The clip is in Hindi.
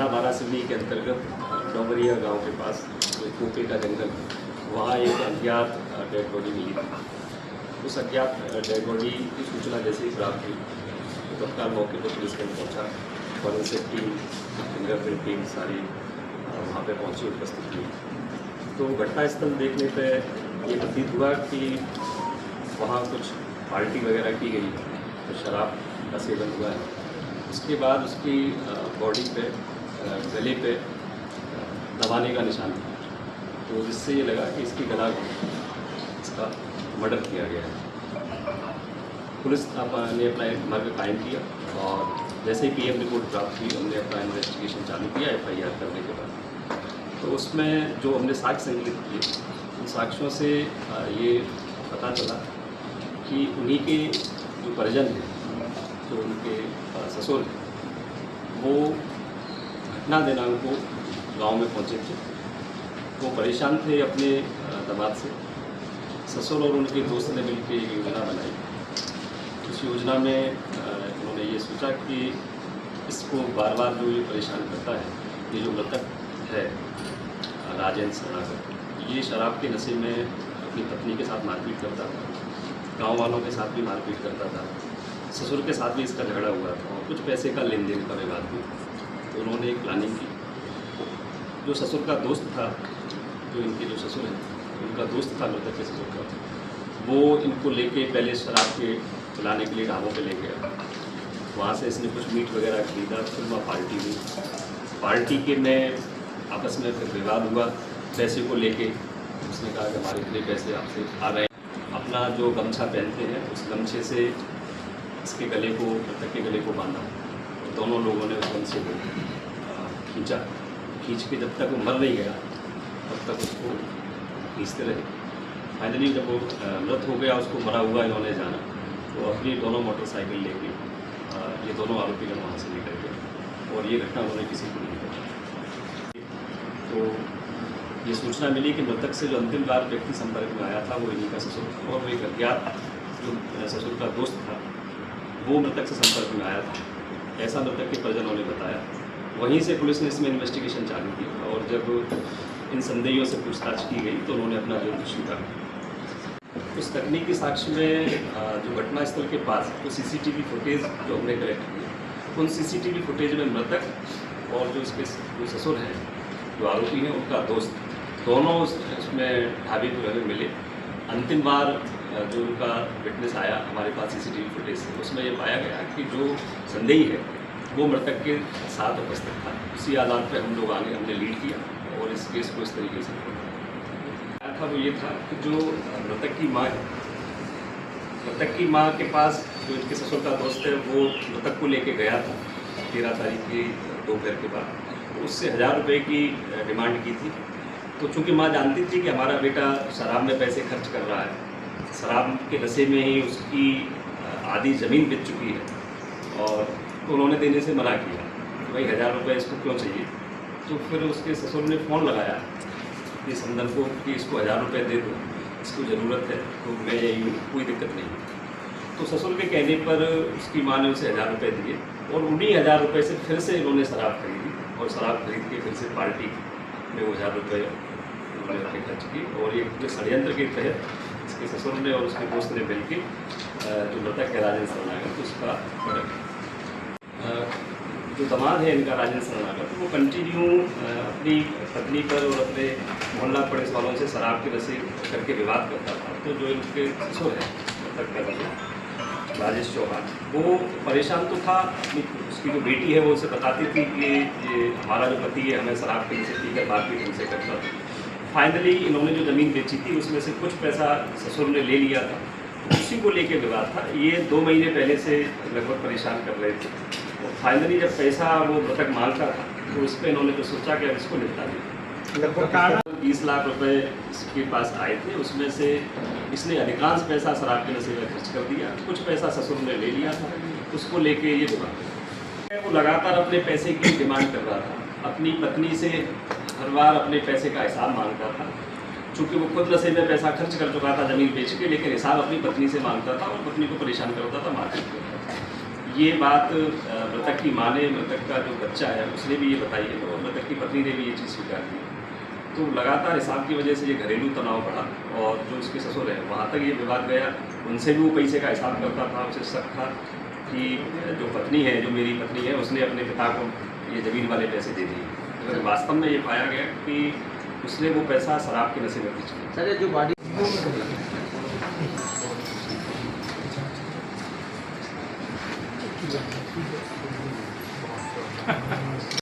थाना बारासिवनी के अंतर्गत डोंगरिया गांव के पास जो कोके का जंगल, वहाँ एक अज्ञात डेड बॉडी मिली थी। उस अज्ञात डेड बॉडी की सूचना जैसे ही प्राप्त हुई तो तत्काल मौके पर पुलिस केंद्र पहुँचा। फॉरेंसिक टीम, फिंगरप्रिंट टीम सारी वहाँ पे पहुँची, उपस्थित हुई। तो घटनास्थल देखने पे ये प्रतीत हुआ कि वहाँ कुछ पार्टी वगैरह की गई, तो शराब का सेवन हुआ है। उसके बाद उसकी बॉडी पे, गले पे दबाने का निशान था, तो जिससे ये लगा कि इसकी गला इसका मर्डर किया गया है। पुलिस ने अपना मार्ग कायम किया और जैसे ही पीएम रिपोर्ट प्राप्त हुई हमने अपना इन्वेस्टिगेशन चालू किया एफआईआर करने के बाद। तो उसमें जो हमने साक्ष्य संकलित किए, उन साक्ष्यों से ये पता चला कि उन्हीं के जो परिजन हैं, जो उनके ससुर हैं, वो घटना दिनांक को गांव में पहुंचे थे। वो परेशान थे अपने दामाद से। ससुर और उनके दोस्त ने मिलकर एक योजना बनाई। उस योजना में उन्होंने ये सोचा कि इसको बार बार जो ये परेशान करता है, ये जो मृतक है राजेंद्र शरणागत, ये शराब के नशे में अपनी पत्नी के साथ मारपीट करता था, गांव वालों के साथ भी मारपीट करता था, ससुर के साथ भी इसका झगड़ा हुआ था और कुछ पैसे का लेन देन का विवाद हुआ। तो उन्होंने एक प्लानिंग की। जो ससुर का दोस्त था, जो इनके जो ससुर हैं, उनका दोस्त था मृतक के ससुर का, वो इनको लेके पहले शराब के पिलाने के लिए ढाबों पे ले गया। वहाँ से इसने कुछ मीट वगैरह खरीदा, फिर वहाँ पार्टी हुई। पार्टी के में आपस में फिर विवाद हुआ पैसे को लेके। उसने कहा कि हमारे इतने पैसे आपसे आ रहे हैं। अपना जो गमछा पहनते हैं, उस गमछे से इसके गले को, मृतक के गले को बांधा। दोनों लोगों ने उस गमछे को खींच के जब तक वो मर नहीं गया तब तक उसको खींचते रहे। फाइनली जब वो मृत हो गया, उसको मरा हुआ इन्होंने जाना, तो अपनी दोनों मोटरसाइकिल लेके ये दोनों आरोपीगण वहाँ से निकल गए और ये घटना उन्होंने किसी को नहीं बताई। तो ये सूचना मिली कि मृतक से जो अंतिम बार व्यक्ति संपर्क में आया था वो इन्हीं का ससुर था और वो एक अज्ञात जो ससुर का दोस्त था, वो मृतक से संपर्क में आया था, ऐसा मृतक के परिजनों ने बताया। वहीं से पुलिस ने इसमें इन्वेस्टिगेशन चालू की और जब इन संदेहियों से पूछताछ की गई तो उन्होंने अपना जुर्म स्वीकार। उस तकनीकी साक्ष्य में जो घटनास्थल के पास तो सीसीटीवी फुटेज जो हमने कलेक्ट किए, उन सीसीटीवी फुटेज में मृतक और जो इसके जो ससुर हैं, जो आरोपी हैं, उनका दोस्त, दोनों उसमें ढाबे पर मिले। अंतिम बार जो उनका विटनेस आया हमारे पास सीसीटीवी फुटेज से, उसमें ये पाया गया कि जो संदेही है वो मृतक के साथ उपस्थित था। उसी आधार पर हम लोग आगे हमने लीड किया और इस केस को इस तरीके से था। वो ये था कि जो मृतक की माँ है, मृतक की माँ के पास जो इनके ससुर का दोस्त है, वो मृतक को लेके गया था 13 तारीख की दोपहर के बाद। तो उससे 1000 रुपये की डिमांड की थी। तो चूँकि माँ जानती थी कि हमारा बेटा शराब में पैसे खर्च कर रहा है, शराब के नशे में ही उसकी आधी ज़मीन बिक चुकी है, और तो उन्होंने देने से मना किया कि भाई 1000 रुपये इसको क्यों चाहिए। तो फिर उसके ससुर ने फ़ोन लगाया कि समदन को कि इसको 1000 रुपये दे दो, इसको ज़रूरत है, तो मैं यही हूँ, कोई दिक्कत नहीं। तो ससुर के कहने पर उसकी माँ ने उसे 1000 रुपये दिए और उन्हीं 1000 रुपये से फिर से इन्होंने शराब खरीदी और शराब खरीद के फिर से पार्टी में वो 1000 रुपये उन्होंने अपने खर्च की। और ये पूरे षड्यंत्र के तहत इसके ससुर ने और उसके दोस्त ने मिल के जो मृतक है राजेंद्र शरणागत, उसका जो दामाद है इनका राजेंद्र शरणागत, वो कंटिन्यू अपनी पत्नी पर और अपने मोहल्ला पड़ोस वालों से शराब के नशे करके विवाद करता था। तो जो इनके ससुर है मृतक का ससुर राजेश चौहान, वो परेशान तो था। उसकी जो बेटी है वो उसे बताती थी कि ये हमारा जो पति है हमें शराब के नशे पीकर मारपीट हमसे करता था। फाइनली इन्होंने जो ज़मीन बेची थी उसमें से कुछ पैसा ससुर ने ले लिया था, उसी को लेके विवाद था। ये 2 महीने पहले से लगभग परेशान कर रहे थे। और फाइनली जब पैसा वो मृतक मांगता था तो उस पर इन्होंने तो सोचा कि अब इसको निपटा दें। लगभग 20 लाख रुपए इसके पास आए थे, उसमें से इसने अधिकांश पैसा शराब के नशे में खर्च कर दिया, कुछ पैसा ससुर ने ले लिया था, उसको लेके ये विवाद। वो लगातार अपने पैसे की डिमांड कर रहा था, अपनी पत्नी से हर बार अपने पैसे का हिसाब मांगता था। चूँकि वो खुद नशे में पैसा खर्च कर चुका था ज़मीन बेच के, लेकिन हिसाब अपनी पत्नी से मांगता था और पत्नी को परेशान करता था, मारपीट करता था। ये बात मृतक की माँ ने, मृतक का जो बच्चा है उसने भी ये बताई है और मृतक की पत्नी ने भी ये चीज़ स्वीकार की। तो लगातार हिसाब की वजह से ये घरेलू तनाव बढ़ा और जो उसके ससुर हैं वहाँ तक ये विवाद गया। उनसे भी वो पैसे का हिसाब करता था, उसे शक था कि जो पत्नी है, जो मेरी पत्नी है, उसने अपने पिता को ये ज़मीन वाले पैसे दे दिए। मगर वास्तव में ये पाया गया कि उसने वो पैसा शराब के नशे में खर्च किया। सर, ये जो बॉडी